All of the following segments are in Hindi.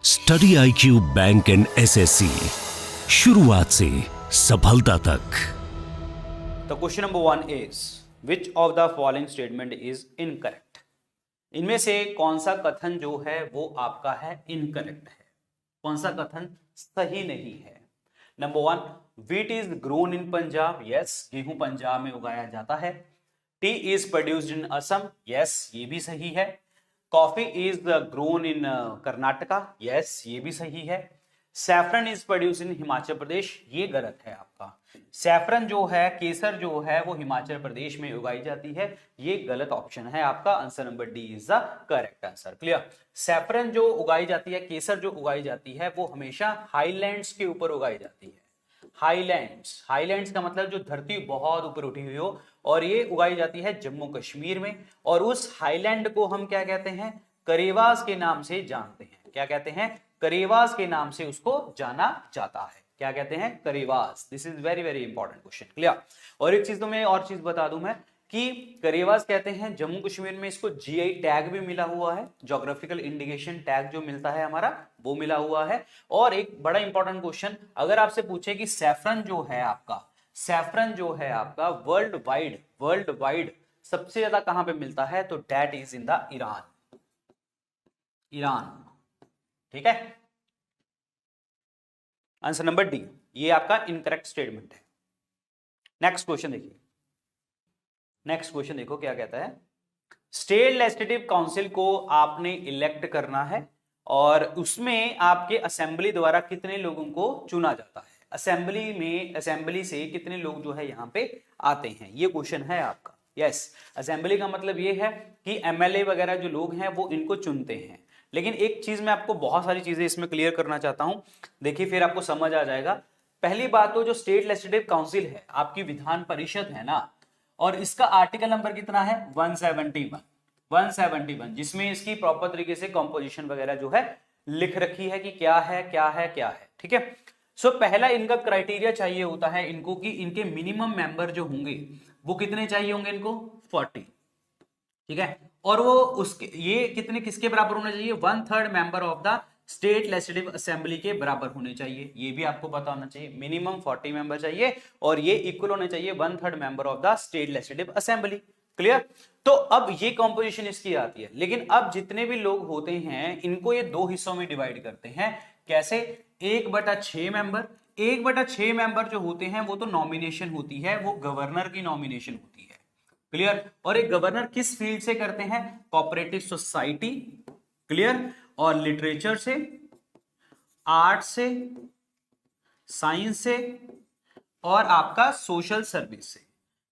Study IQ bank and SSC, शुरुआत से सफलता तक। The question number 1 is which of the following statement is incorrect? इनमें से कौन सा कथन जो है वो आपका है इनकरेक्ट है, कौन सा कथन सही नहीं है। Number 1, wheat is grown in Punjab, yes गेहूं पंजाब में उगाया जाता है। Tea is produced in Assam, yes ये भी सही है। Coffee is grown in Karnataka, yes ये भी सही है। Saffron is produce in Himachal Pradesh, ये गलत है आपका। सैफरन जो है, केसर जो है वो हिमाचल प्रदेश में उगाई जाती है, ये गलत ऑप्शन है आपका। Answer number D is the correct answer. Clear. Saffron जो उगाई जाती है, केसर जो उगाई जाती है वो हमेशा हाईलैंड्स के ऊपर उगाई जाती है। हाईलैंड्स, हाईलैंड्स का मतलब जो धरती बहुत ऊपर उठी हुई हो, और ये उगाई जाती है जम्मू कश्मीर में। और उस हाईलैंड को हम क्या कहते हैं, करेवास के नाम से जानते हैं। क्या कहते हैं, करेवास के नाम से उसको जाना जाता है। क्या कहते हैं, Karewas. This is very very important question. Clear. और एक चीज तो मैं और चीज बता दूं मैं कि करेवास कहते हैं जम्मू कश्मीर में, इसको जीआई टैग भी मिला हुआ है, ज्योग्राफिकल इंडिकेशन टैग जो मिलता है हमारा वो मिला हुआ है। और एक बड़ा इंपॉर्टेंट क्वेश्चन, अगर आपसे पूछे कि सैफरन जो है आपका, सैफरन जो है आपका वर्ल्ड वाइड सबसे ज्यादा कहां पे मिलता है, तो that is in the Iran. Iran, ठीक है। आंसर नंबर डी, ये आपका इनकरेक्ट स्टेटमेंट है। नेक्स्ट क्वेश्चन देखिए, नेक्स्ट क्वेश्चन देखो क्या कहता है। स्टेट लेजिस्लेटिव काउंसिल को आपने इलेक्ट करना है और उसमें आपके असेंबली द्वारा कितने लोगों को चुना जाता है। असेंबली में, असेंबली से कितने लोग जो है यहां पे आते हैं, ये क्वेश्चन है आपका। यस, असेंबली का मतलब ये है कि एमएलए वगैरह जो लोग हैं वो इनको चुनते हैं। लेकिन एक चीज मैं आपको बहुत सारी चीजें इसमें क्लियर करना चाहता हूं, देखिए फिर आपको समझ आ जाएगा। पहली बात तो जो स्टेट लेजिस्लेटिव काउंसिल है आपकी विधान परिषद है ना, और इसका आर्टिकल नंबर कितना है, 171, जिसमें इसकी प्रॉपर तरीके से कंपोजिशन वगैरह जो है लिख रखी है कि क्या है क्या है क्या है। ठीक है। सो पहला इनका क्राइटेरिया चाहिए होता है इनको कि इनके मिनिमम मेंबर जो होंगे वो कितने चाहिए होंगे इनको, 40। ठीक है। और वो उसके ये कितने किसके बराबर होने चाहिए, 1/3 member of the state legislative assembly के बराबर होने चाहिए। ये भी आपको पता होना चाहिए, मिनिमम 40 मेंबर चाहिए और ये इक्वल होने चाहिए 1/3 member of the state legislative assembly. Clear. तो अब ये कॉम्पोजिशन इसकी आती है। लेकिन अब जितने भी लोग होते हैं इनको ये दो हिस्सों में डिवाइड करते हैं। कैसे, 1/6 मेंबर, 1/6 मेंबर जो होते हैं वो तो नॉमिनेशन होती है, वो गवर्नर की नॉमिनेशन होती है। क्लियर। और एक गवर्नर किस फील्ड से करते हैं, कोऑपरेटिव सोसाइटी, क्लियर, और लिटरेचर से, आर्ट से, साइंस से, और आपका सोशल सर्विस से।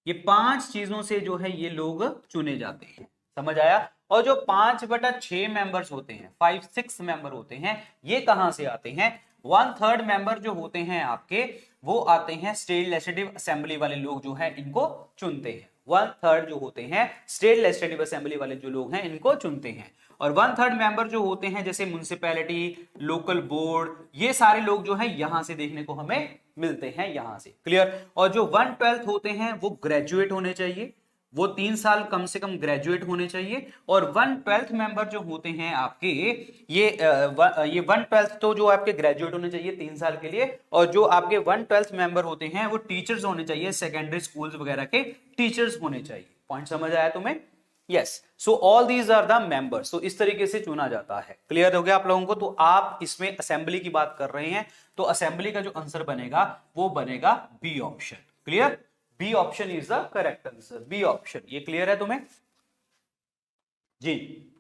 ये 5 चीजों से जो है ये लोग चुने जाते हैं। समझ आया। और जो 5/6 मेंबर्स होते हैं, 5-6 मेंबर होते हैं, ये कहां से आते हैं, 1/3 मेंबर जो होते हैं आपके वो आते हैं स्टेट लेजिस्लेटिव असेंबली वाले लोग जो है इनको चुनते हैं। 1/3 जो होते हैं स्टेट लेजिस्लेटिव असेंबली वाले जो लोग हैं इनको चुनते हैं। और 1/3 मेंबर जो होते हैं जैसे म्युनिसिपैलिटी, लोकल बोर्ड, ये सारे लोग जो है यहां से देखने को हमें मिलते हैं, यहां से। क्लियर। और जो 1/12 होते हैं वो ग्रेजुएट होने चाहिए, वो 3 साल कम से कम ग्रेजुएट होने चाहिए। और 1/12 मेंबर जो होते हैं आपके ये 1/12 तो जो आपके ग्रेजुएट होने चाहिए 3 साल के लिए, और जो आपके 1/12 मेंबर होते हैं वो टीचर्स होने चाहिए, सेकेंडरी स्कूल्स वगैरह के टीचर्स होने चाहिए। पॉइंट समझ आया तुम्हें। Yes, so all these are the members. तो इस तरीके से चुना जाता है। क्लियर हो गया आप लोगों को। तो आप इसमें असेंबली की बात कर रहे हैं, तो असेंबली का जो आंसर बनेगा वो बनेगा B option. Clear. B option is the correct answer, B option. ये क्लियर है तुम्हें जी,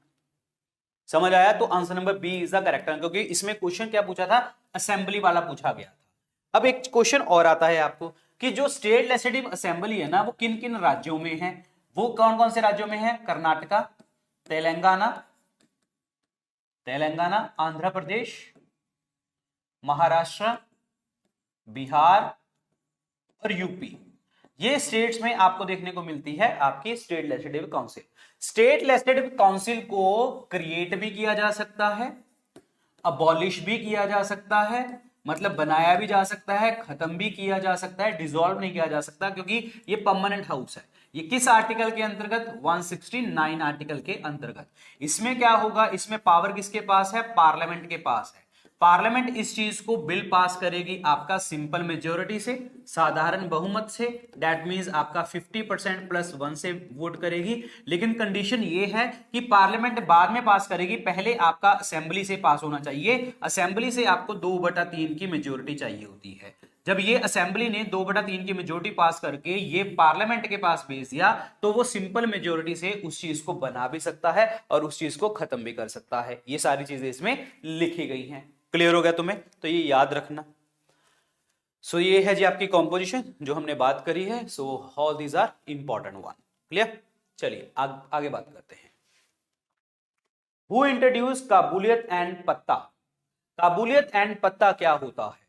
समझ आया। तो answer number B is the correct answer, क्योंकि इसमें क्वेश्चन क्या पूछा था, असेंबली वाला पूछा गया था। अब एक क्वेश्चन और आता है आपको कि जो स्टेट लेजिस्लेटिव असेंबली है ना वो किन किन राज्यों में है, वो कौन कौन से राज्यों में है, कर्नाटका, तेलंगाना, आंध्र प्रदेश, महाराष्ट्र, बिहार और यूपी। ये स्टेट्स में आपको देखने को मिलती है आपकी state legislative council. State legislative council को क्रिएट भी किया जा सकता है, अबॉलिश भी किया जा सकता है, मतलब बनाया भी जा सकता है, खत्म भी किया जा सकता है, डिसॉल्व नहीं किया जा सकता, क्योंकि ये परमानेंट हाउस है। ये किस आर्टिकल के अंतर्गत? 169 आर्टिकल के अंतर्गत। इसमें क्या होगा, इसमें पावर किसके पास है? पार्लियामेंट के पास है। पार्लियामेंट इस चीज को बिल पास करेगी आपका सिंपल मेजोरिटी से, साधारण बहुमत से, दैट मींस आपका 50% प्लस 1 से वोट करेगी। लेकिन कंडीशन ये है कि पार्लियामेंट बाद में पास करेगी, पहले आपका असेंबली से पास होना चाहिए। असेंबली से आपको 2/3 की मेजोरिटी चाहिए होती है। जब ये असेंबली ने 2/3 की मेजोरिटी पास करके ये पार्लियामेंट के पास भेज दिया, तो वो सिंपल मेजोरिटी से उस चीज को बना भी सकता है और उस चीज को खत्म भी कर सकता है। ये सारी चीजें इसमें लिखी गई हैं। क्लियर हो गया तुम्हें? तो ये याद रखना। सो ये है जी आपकी कॉम्पोजिशन जो हमने बात करी है। So all these are important one. Clear? चलिए आगे बात करते हैं। हु इंट्रोड्यूस काबुलियत एंड पत्ता? काबुलियत एंड पत्ता क्या होता है?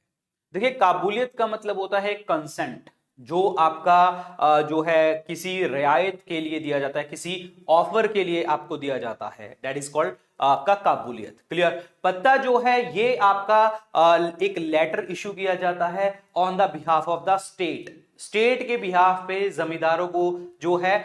देखिए, काबुलियत का मतलब होता है कंसेंट, जो आपका जो है किसी रियायत के लिए दिया जाता है, किसी ऑफर के लिए आपको दिया जाता है, दैट इज कॉल्ड आपका काबुलियत। क्लियर? पत्ता जो है ये आपका एक लेटर इशू किया जाता है on the behalf of the state. State के बिहाफ पे जमींदारों को जो है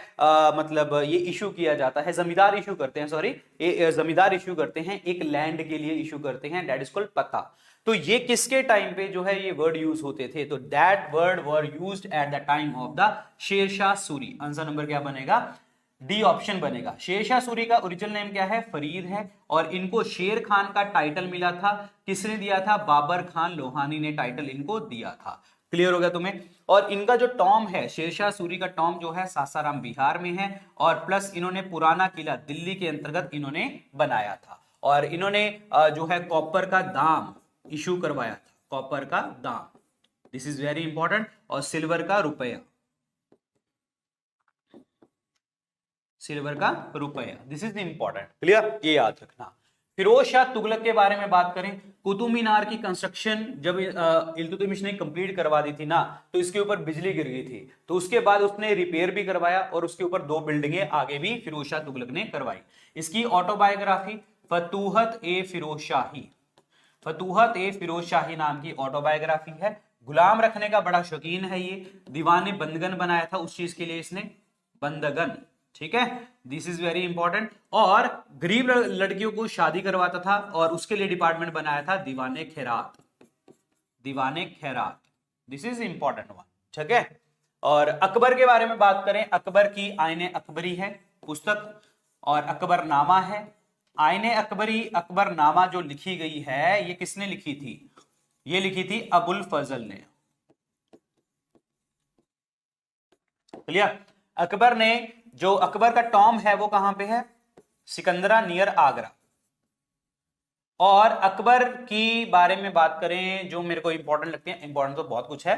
मतलब ये इशू किया जाता है, जमींदार इशू करते हैं, सॉरी, ये जमींदार इशू करते हैं, एक लैंड के लिए इशू करते हैं, दैट इज कॉल्ड पत्ता। तो ये किसके टाइम पे जो है ये वर्ड यूज होते थे? तो that word were used at the time of the Sher Shah Suri. Answer number क्या बनेगा? डी ऑप्शन बनेगा। शेरशाह सूरी का ओरिजिनल नेम क्या है? फरीद है। और इनको शेर खान का टाइटल मिला था, किसने दिया था? बाबर खान लोहानी ने टाइटल इनको दिया था। क्लियर हो गया तुम्हें? और इनका जो टॉम है, शेरशाह सूरी का टॉम जो है सासाराम बिहार में है, और प्लस इन्होंने पुराना किला दिल्ली के अंतर्गत इन्होंने बनाया था। और इन्होंने जो है कॉपर का दाम इशू करवाया था, कॉपर का दाम, दिस इज वेरी इंपॉर्टेंट। और सिल्वर का रुपया, सिल्वर का रुपया, दिस इज इंपॉर्टेंट। क्लियर? ये याद रखना। फिरोज शाह तुगलक के बारे में बात करें, कुतुब मीनार की कंस्ट्रक्शन जब इल्तुतमिश ने कंप्लीट करवा दी थी ना, तो इसके ऊपर बिजली गिर गई थी, तो उसके बाद उसने रिपेयर भी करवाया और उसके ऊपर 2 बिल्डिंगें आगे भी फिरोज शाह तुगलक ने करवाई। इसकी ऑटोबायोग्राफी फतूहत ए फिरोज शाही, फतूहत ए फिरोज शाही नाम की ऑटोबायोग्राफी है। गुलाम रखने का बड़ा शौकीन है ये। दीवाने बंदगन बनाया था उस चीज के लिए इसने, बंदगन, ठीक है, दिस इज वेरी इंपॉर्टेंट। और गरीब लड़कियों को शादी करवाता था और उसके लिए डिपार्टमेंट बनाया था दीवाने खैरात, दीवाने खैरात, दिस इज इंपॉर्टेंट वन, ठीक है। और अकबर के बारे में बात करें, अकबर की आईने अकबरी है पुस्तक, और अकबरनामा है। आईने अकबरी, अकबरनामा जो लिखी गई है ये किसने लिखी थी? ये लिखी थी अबुल फजल ने। क्लियर? अकबर ने, जो अकबर का टॉम है वो कहां पे है? सिकंदरा नियर आगरा। और अकबर की बारे में बात करें जो मेरे को इंपॉर्टेंट लगती है, इंपॉर्टेंट तो बहुत कुछ है,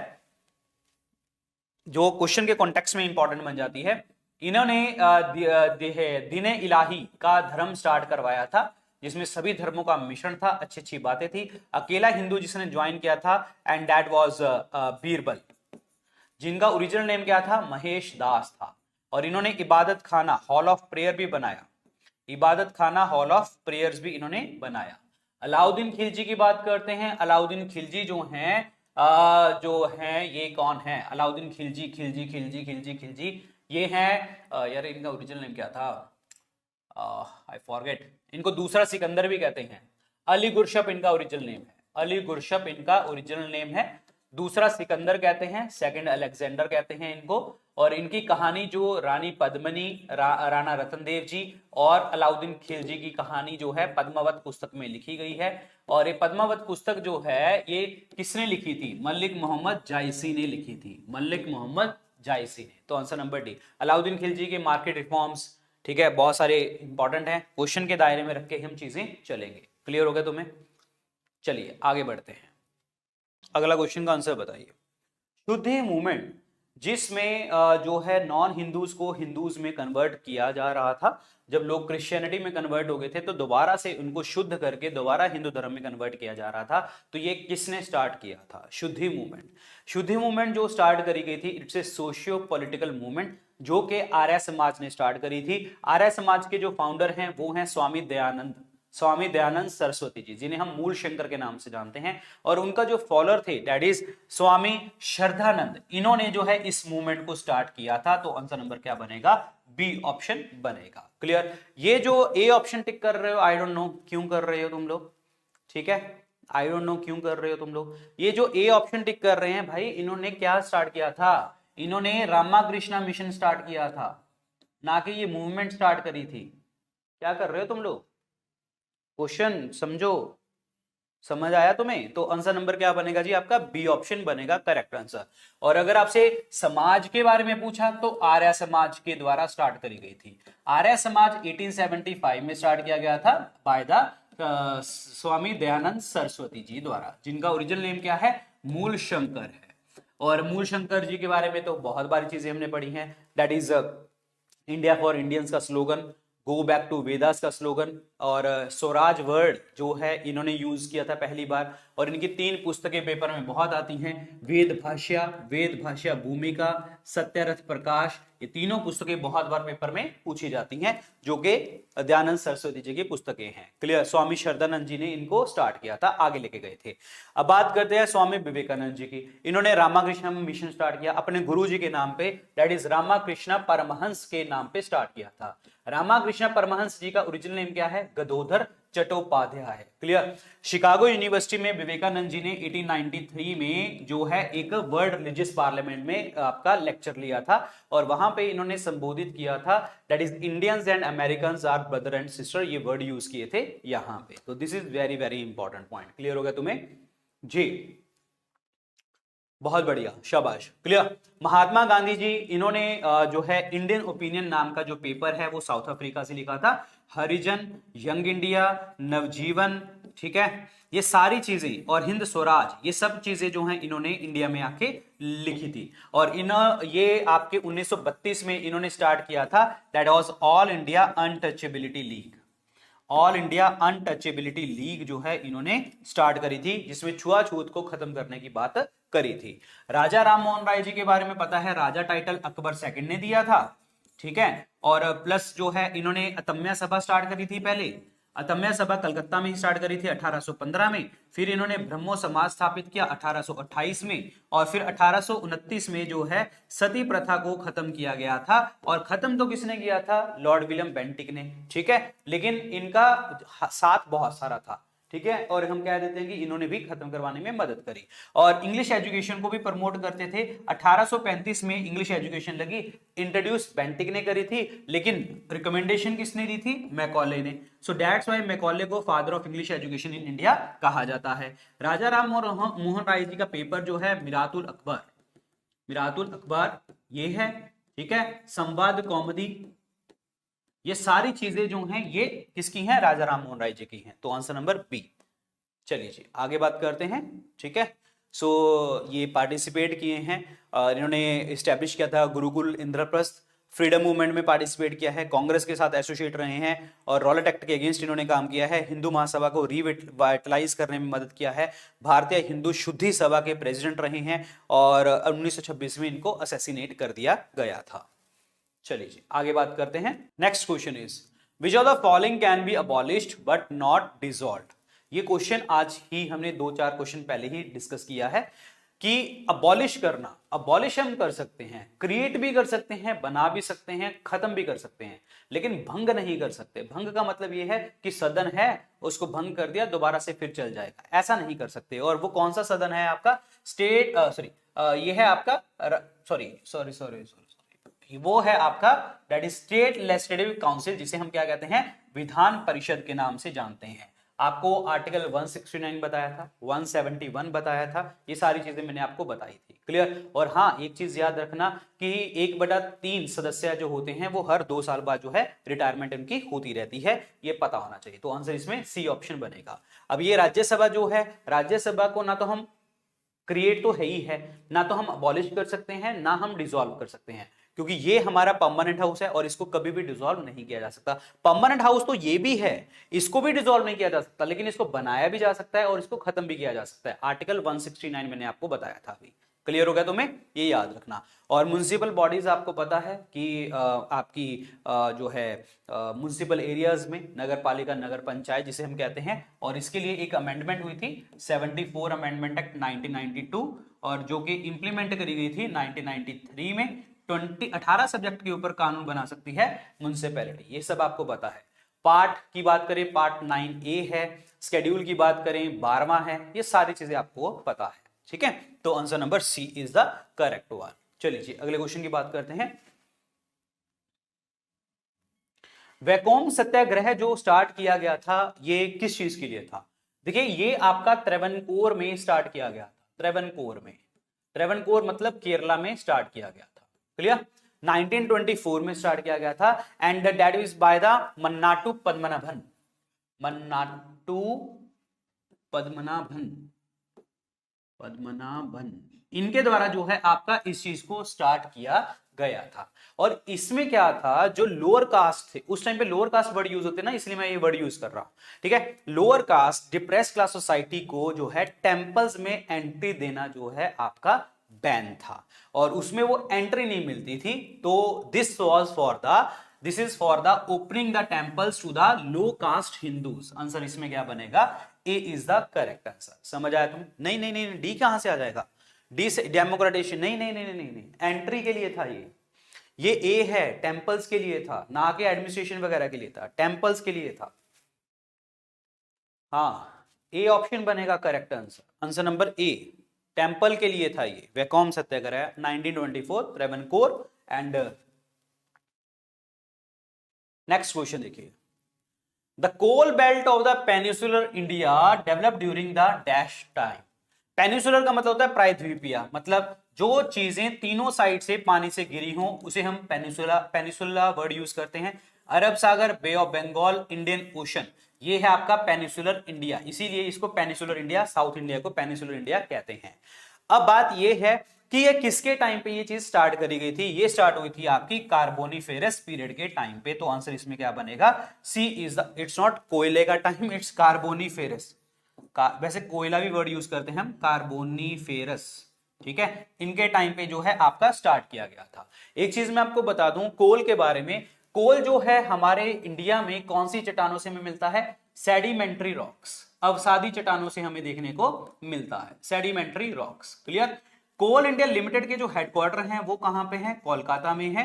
जो क्वेश्चन के कॉन्टेक्स्ट में इंपॉर्टेंट बन जाती है, इन्होंने दीन इलाही का धर्म स्टार्ट करवाया था, जिसमें सभी धर्मों का मिश्रण था, अच्छी अच्छी बातें थी। अकेला हिंदू जिसने ज्वाइन किया था, एंड दैट वाज बीरबल, जिनका ओरिजिनल नेम क्या था? महेश दास था। और इन्होंने इबादत खाना, हॉल ऑफ प्रेयर भी बनाया, इबादत खाना, हॉल ऑफ प्रेयर्स भी इन्होंने बनाया। अलाउद्दीन खिलजी की बात करते हैं। अलाउद्दीन खिलजी जो हैं ये कौन है? अलाउद्दीन खिलजी, खिलजी खिलजी खिलजी खिलजी, ये हैं यार इनका ओरिजिनल नेम क्या था? I forget. इनको दूसरा सिकंदर भी कहते हैं। अली गुरशप इनका ओरिजिनल नेम है, अली गुरशप इनका ओरिजिनल नेम है। दूसरा सिकंदर कहते हैं, सेकंड अलेक्जेंडर कहते हैं इनको। और इनकी कहानी जो रानी पद्मनी, राणा रतनदेव जी और अलाउद्दीन खिलजी की कहानी जो है पद्मावत पुस्तक में लिखी गई है। और ये पद्मावत पुस्तक जो है ये किसने लिखी थी? मलिक मोहम्मद जायसी ने लिखी थी, मलिक मोहम्मद जायसी ने। तो answer number D. Alauddin Khilji के मार्केट रिफॉर्म्स, ठीक है, बहुत सारे इंपॉर्टेंट हैं, क्वेश्चन के दायरे में रख के हम चीजें चलेंगे। क्लियर हो गया तुम्हें? चलिए आगे बढ़ते हैं। अगला क्वेश्चन का आंसर बताइए। शुद्धि मूवमेंट, जिसमें जो है नॉन हिंदूज को हिंदूज में कन्वर्ट किया जा रहा था, जब लोग क्रिश्चियनिटी में कन्वर्ट हो गए थे तो दोबारा से उनको शुद्ध करके दोबारा हिंदू धर्म में कन्वर्ट किया जा रहा था, तो ये किसने स्टार्ट किया था? शुद्धि मूवमेंट। शुद्धि मूवमेंट जो स्टार्ट करी गई थी, it's a socio political movement, जो कि आर्य समाज ने स्टार्ट करी थी। आर्य समाज के जो फाउंडर हैं वो हैं स्वामी दयानंद स्वामी दयानंद सरस्वती जी, जिन्हें हम मूल शंकर के नाम से जानते हैं, और उनका जो फॉलोअर थे दैट इज स्वामी श्रद्धानंद, इन्होंने जो है इस मूवमेंट को स्टार्ट किया था। तो आंसर नंबर क्या बनेगा? बी ऑप्शन बनेगा। क्लियर? ये जो ए ऑप्शन टिक कर रहे हो, आई डोंट नो क्यों कर रहे हो तुम लोग, ठीक है, आई डोंट नो क्यों कर रहे हो तुम लोग। ये जो ए ऑप्शन टिक कर रहे हैं भाई, इन्होंने क्या स्टार्ट किया था? इन्होंने रामाकृष्णा मिशन स्टार्ट किया था, ना कि ये मूवमेंट स्टार्ट करी थी। क्या कर रहे हो तुम लोग? क्वेश्चन समझो, समझ आया तुम्हें? तो आंसर नंबर क्या बनेगा जी? आपका बी ऑप्शन बनेगा करेक्ट आंसर। और अगर आपसे समाज के बारे में पूछा तो आर्य समाज के द्वारा स्टार्ट करी गई थी। आर्य समाज 1875 में स्टार्ट किया गया था बाय द स्वामी दयानंद सरस्वती जी द्वारा, जिनका ओरिजिनल नेम क्या है? मूल शंकर है। और मूल शंकर जी के बारे में तो बहुत बारी चीजें हमने पढ़ी हैं, that is India for Indians का slogan, go back to Vedas का स्लोगन, और स्वराज वर्ड जो है इन्होंने यूज किया था पहली बार। और इनकी 3 पुस्तकें पेपर में बहुत आती हैं, वेद भाष्या भूमिका, सत्यरथ प्रकाश, ये तीनों पुस्तकें बहुत बार पेपर में पूछी जाती हैं, जो कि दयानंद सरस्वती जी की पुस्तकें हैं। क्लियर? स्वामी श्रद्धानंद जी ने इनको स्टार्ट किया था, आगे लेके गए थे। अब बात करते हैं स्वामी विवेकानंद जी की। इन्होंने रामाकृष्ण मिशन स्टार्ट किया अपने गुरु जी के नाम पे, दैट इज रामाकृष्ण परमहंस के नाम पे स्टार्ट किया था। रामाकृष्ण परमहंस जी का ओरिजिनल नेम क्या है? गदोधर चट्टोपाध्याय है। क्लियर? शिकागो यूनिवर्सिटी में विवेकानंद जी ने 1893 में जो है एक वर्ल्ड रिलीजियस पार्लियामेंट में आपका लेक्चर लिया था, और वहां पे इन्होंने संबोधित किया था, that is Indians and Americans are brother and sister, ये वर्ड यूज किए थे यहां पे। तो this is very very important point. Clear हो गया तुम्हें जी? बहुत बढ़िया, शाबाश। क्लियर? महात्मा गांधी जी, इन्होंने जो है इंडियन ओपिनियन नाम का जो पेपर है वो साउथ अफ्रीका से लिखा था। हरिजन, यंग इंडिया, नवजीवन, ठीक है, ये सारी चीजें, और हिंद स्वराज, ये सब चीजें जो हैं इन्होंने इंडिया में आके लिखी थी। और ये आपके 1932 में इन्होंने स्टार्ट किया था, that was all India untouchability league. All India untouchability league जो है इन्होंने स्टार्ट करी थी, जिसमें छुआछूत को खत्म करने की बात करी थी। राजा राम मोहन राय जी के बारे में पता है, राजा टाइटल अकबर सेकंड ने दिया था, ठीक है। और प्लस जो है इन्होंने अतम्या सभा स्टार्ट करी थी पहले। अतम्या सभा कलकत्ता में ही स्टार्ट करी थी 1815 में। फिर इन्होंने ब्रह्मो समाज स्थापित किया 1828 में, और फिर 1829 में जो है सती प्रथा को खत्म किया गया था। और खत्म तो किसने किया था? लॉर्ड विलियम बेंटिक ने, ठीक है, लेकिन इनका साथ बहुत सारा था, ठीक है, और हम कह देते हैं कि इन्होंने भी खत्म करवाने में मदद करी। और इंग्लिश एजुकेशन को भी प्रमोट करते थे। 1835 में इंग्लिश एजुकेशन लगी, इंट्रोड्यूस बेंटिक ने करी थी, लेकिन रिकमेंडेशन किसने दी थी? मैकॉले ने। सो दैट्स व्हाई मैकॉले को father of English education in India कहा जाता है। राजा राम मोहन राय जी का पेपर जो है मिरातुल अकबर, मिरातुल अकबर ये है, ठीक है, संवाद कौमुदी, ये सारी चीजें जो हैं ये किसकी हैं? राजा राम मोहन राय जी की हैं। तो आंसर नंबर बी। चलिए जी आगे बात करते हैं, ठीक है। सो ये पार्टिसिपेट किए हैं, इन्होंने इस्टेब्लिश किया था गुरुकुल इंद्रप्रस्थ, फ्रीडम मूवमेंट में पार्टिसिपेट किया है, कांग्रेस के साथ एसोसिएट रहे हैं, और रॉलेट एक्ट के अगेंस्ट इन्होंने काम किया है, हिंदू महासभा को रिवाइटलाइज करने में मदद किया है, भारतीय हिंदू शुद्धि सभा के प्रेसिडेंट रहे हैं, और 1926 में इनको असैसिनेट कर दिया गया था। चलिए जी आगे बात करते हैं। Next question is which of the following can be abolished but not dissolved. ये क्वेश्चन आज ही हमने 2-4 क्वेश्चन पहले ही डिस्कस किया है कि अबॉलिश करना, अबॉलिश हम कर सकते हैं, क्रिएट भी कर सकते हैं, बना भी सकते हैं, खत्म भी कर सकते हैं, लेकिन भंग नहीं कर सकते। भंग का मतलब ये है कि सदन है उसको भंग कर दिया दोबारा से फिर चल जाएगा, ऐसा नहीं कर सकते। और वो कौन सा सदन है? आपका स्टेट ये है आपका सॉरी वो है आपका that is state legislative council, जिसे हम क्या कहते हैं? विधान परिषद के नाम से जानते हैं। आपको आर्टिकल 169 बताया था, 171 बताया था, ये सारी चीजें मैंने आपको बताई थी। क्लियर? और हाँ, एक चीज याद रखना कि 1/3 सदस्य जो होते हैं वो हर 2 साल बाद जो है रिटायरमेंट उनकी होती रहती है, ये पता होना चाहिए। तो आंसर इसमें सी ऑप्शन बनेगा। अब ये राज्यसभा जो है, राज्यसभा को ना तो हम क्रिएट तो है ही है, ना तो हम अबॉलिश कर सकते हैं, ना हम डिसॉल्व कर सकते हैं, क्योंकि ये हमारा परमानेंट हाउस है और इसको कभी भी डिसॉल्व नहीं किया जा सकता। परमानेंट हाउस तो ये भी है, इसको भी डिसॉल्व नहीं किया जा सकता, लेकिन इसको बनाया भी जा सकता है और इसको खत्म भी किया जा सकता है। आर्टिकल 169 मैंने आपको बताया था अभी। क्लियर हो गया तुम्हें, ये याद रखना। और म्युनिसिपल बॉडीज आपको पता है कि आपकी जो है म्युनिसिपल एरियाज में नगर पालिका, नगर पंचायत जिसे हम कहते हैं, और इसके लिए एक अमेंडमेंट हुई थी 74 अमेंडमेंट एक्ट 1992, और जो कि इंप्लीमेंट करी गई थी 1993 में। 18 सब्जेक्ट के ऊपर कानून बना सकती है म्युनिसिपैलिटी, ये सब आपको पता है। पार्ट की बात करें, पार्ट 9A है। स्केड्यूल की बात करें, 12वां है। ये सारी चीजें आपको पता है, ठीक है। तो answer number C is the correct one. चलिए जी अगले क्वेश्चन की बात करते हैं। वैकोम सत्याग्रह जो स्टार्ट किया गया था, ये किस चीज के लिए था? देखिए ये आपका त्रावणकोर में स्टार्ट किया गया था। त्रावणकोर में, त्रावणकोर मतलब केरला में स्टार्ट किया गया था। क्लियर? 1924 में स्टार्ट किया गया था and that is by the Mannathu Padmanabhan. Mannathu Padmanabhan, Padmanabhan इनके द्वारा जो है आपका इस चीज को स्टार्ट किया गया था। और इसमें क्या था, जो लोअर कास्ट थे उस टाइम पे, लोअर कास्ट वर्ड यूज होते ना, इसलिए मैं ये वर्ड यूज कर रहा हूं, ठीक है। Lower caste depress class society को जो है टेंपल्स में एंट्री देना जो है आपका बैन था, और उसमें वो एंट्री नहीं मिलती थी। तो this is for the opening the temples to the low caste Hindus. Answer इसमें क्या बनेगा? A is the correct answer. समझ आया तुम्हें? नहीं नहीं नहीं, डी कहां से आ जाएगा? डी से डेमोक्रेटेशन, नहीं नहीं नहीं नहीं नहीं, एंट्री के लिए था ये ए है, टेंपल्स के लिए था, ना कि एडमिनिस्ट्रेशन वगैरह के लिए था, टेंपल्स के लिए था। हाँ, ए ऑप्शन बनेगा correct answer. Answer number A, temple के लिए था ये। Vaikom Satyagraha 1924 Travancore. And next question देखिए, the coal belt of the peninsular India develop during the dash time. Peninsular का मतलब होता है प्रायद्वीपीय, मतलब जो चीजें तीनों साइड से पानी से घिरी हों उसे हम पेनिसुला वर्ड यूज करते हैं। अरब सागर, बे ऑफ बंगाल, इंडियन ओशन, ये है आपका पेनिसुलर इंडिया, इसीलिए इसको पेनिसुलर इंडिया, साउथ इंडिया को पेनिसुलर इंडिया कहते हैं। अब बात ये है कि ये किसके टाइम पे ये चीज स्टार्ट करी गई थी? ये स्टार्ट हुई थी आपकी कार्बोनिफेरस पीरियड के टाइम पे। तो आंसर इसमें क्या बनेगा? C is the, it's not कोयले का टाइम, इट्स कार्बोनिफेरस। वैसे कोयला भी वर्ड यूज करते हैं हम, कार्बोनिफेरस, ठीक है। इनके टाइम पे जो है आपका स्टार्ट किया गया था। एक चीज मैं आपको बता दूं कोल के बारे में, कोल जो है हमारे इंडिया में कौन सी चट्टानों से हमें मिलता है? सेडिमेंट्री रॉक्स, अवसादी चट्टानों से हमें देखने को मिलता है, सेडिमेंट्री रॉक्स। क्लियर? कोल इंडिया लिमिटेड के जो हेडक्वार्टर हैं वो कहां पे हैं? कोलकाता में है।